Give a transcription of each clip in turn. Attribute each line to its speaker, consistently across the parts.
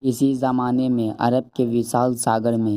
Speaker 1: اسی زمانے میں عرب کے وشال ساگر میں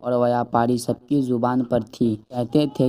Speaker 1: اور ویاپاری سب کی زبان پر تھی۔ کہتے تھے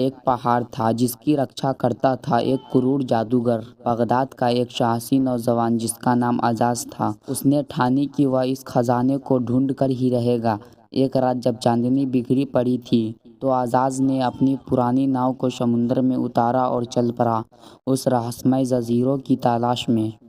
Speaker 1: ایک پہاڑ تھا جس کی رکھیا کرتا تھا ایک کرور جادوگر۔ بغداد کا ایک ساہسی نوجوان جس کا نام اعجاز تھا، اس نے ٹھانی کہ وہ اس خزانے کو ڈھونڈ کر ہی رہے گا۔ ایک رات جب چاندنی بکھری پڑی تھی تو اعجاز نے اپنی پرانی ناؤ کو سمندر میں اتارا اور چل پڑا اس رہسیمئی جزیرے کی تلاش میں۔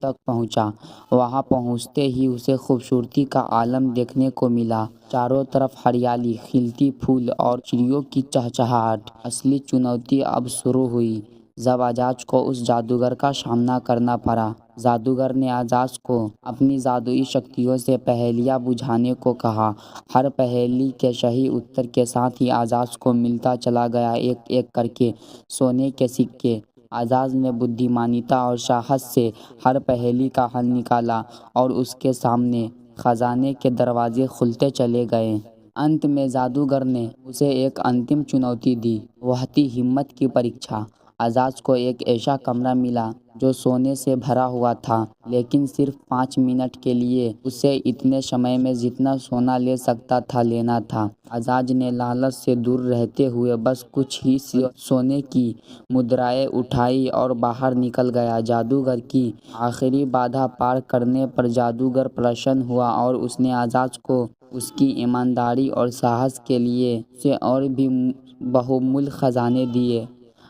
Speaker 1: تک پہنچا۔ وہاں پہنچتے ہی اسے خوبصورتی کا عالم دیکھنے کو ملا۔ چاروں طرف ہریالی، کھلتے پھول اور چڑیوں کی چہچہاہٹ۔ اصلی چنوتی اب شروع ہوئی جب اعجاز کو اس جادوگر کا سامنا کرنا پڑا۔ جادوگر نے اعجاز کو اپنی جادوئی شکتیوں سے پہیلیاں بجھانے کو کہا۔ ہر پہیلی کے صحیح اتر کے ساتھ ہی اعجاز کو ملتا چلا گیا ایک ایک کر کے سونے کے سکے۔ اعجاز نے بدھمانیتا اور ساہس سے ہر پہیلی کا حل نکالا اور اس کے سامنے خزانے کے دروازے کھلتے چلے گئے۔ انت میں جادوگر نے اسے ایک انتم چنوتی دی، وہ تھی ہمت کی پریکشا۔ اعجاز کو ایک ایسا کمرہ ملا جو سونے سے بھرا ہوا تھا، لیکن صرف 5 منٹ کے لیے۔ اسے اتنے سمے میں جتنا سونا لے سکتا تھا لینا تھا۔ اعجاز نے لالچ سے دور رہتے ہوئے بس کچھ ہی سونے کی مدرائیں اٹھائیں اور باہر نکل گیا۔ جادوگر کی آخری بادھا پار کرنے پر جادوگر پرسن ہوا اور اس نے اعجاز کو اس کی ایمانداری اور ساہس کے لیے سے اور بھی بہومول خزانے دیے۔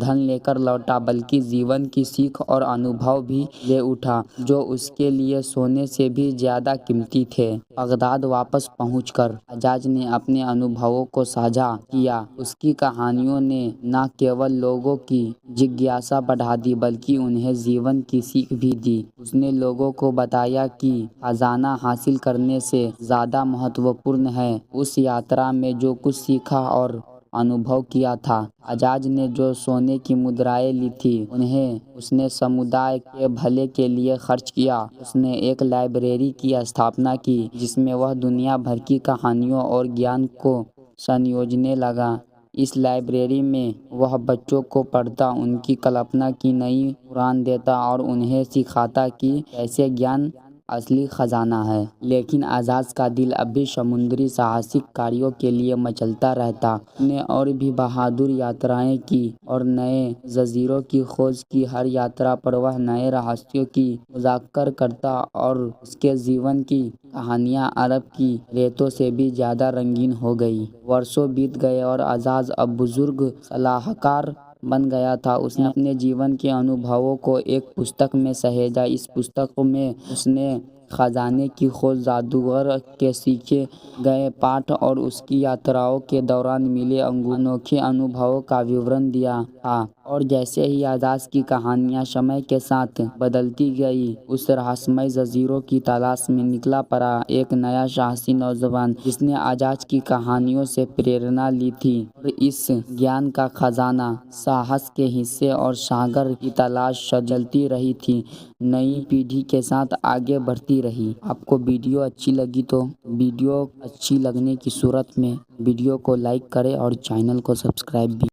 Speaker 1: دھن لے کر لوٹا بلکہ جیون کی سیکھ اور انوبھو بھی لے اٹھا جو اس کے لیے سونے سے بھی زیادہ قیمتی تھے۔ بغداد واپس پہنچ کر اعجاز نے اپنے انوبھووں کو ساجھا کیا۔ اس کی کہانیوں نے نہ کیول لوگوں کی جگیاسا بڑھا دی بلکہ انہیں جیون کی سیکھ بھی دی۔ اس نے لوگوں کو بتایا کہ خزانہ حاصل کرنے سے زیادہ مہتوپورن ہے اس یاترا میں جو کچھ سیکھا اور انوبھو کیا تھا۔ اعجاز نے جو سونے کی مدرائیں لی تھیں انہیں اس نے سمودائے کے بھلے کے لیے خرچ کیا۔ اس نے ایک لائبریری کی استھاپنا کی جس میں وہ دنیا بھر کی کہانیوں اور گیان کو سنجونے لگا۔ اس لائبریری میں وہ بچوں کو پڑھاتا، ان کی کلپنا کی نئی اڑان دیتا اور انہیں سکھاتا کہ کیسے گیان اصلی خزانہ ہے۔ لیکن اعجاز کا دل اب بھی سمندری ساہسک کاریوں کے لیے مچلتا رہتا۔ اس نے اور بھی بہادر یاترائیں کی اور نئے جزیروں کی کھوج کی۔ ہر یاترا پر وہ نئے رہسیوں کی اجاگر کرتا اور اس کے جیون کی کہانیاں عرب کی ریتوں سے بھی زیادہ رنگین ہو گئیں۔ برسوں بیت گئے اور اعجاز اب بزرگ صلاح کار بن گیا تھا۔ اس نے اپنے جیون کے انوبھووں کو ایک پستک میں سہیجا۔ اس پستک میں اس نے خزانے کی کھوج، جادوگر کے سیکھے گئے پاٹھ اور اس کی یاتراؤں کے دوران ملے انوکھے انوبھووں کا بیورن دیا تھا۔ اور جیسے ہی اعجاز کی کہانیاں سمے کے ساتھ بدلتی گئیں، اس رہسیمئی جزیرے کی تلاش میں نکلا پڑا ایک نیا ساہسی نوجوان جس نے اعجاز کی کہانیوں سے پریرنا لی تھی اور اس گیان کا خزانہ، ساہس کے حصے اور ساگر کی تلاش چلتی رہی تھی، نئی پیڑھی کے ساتھ آگے بڑھتی رہی۔ آپ کو ویڈیو اچھی لگی تو ویڈیو اچھی لگنے کی صورت میں ویڈیو کو لائک کریں اور چینل کو سبسکرائب بھی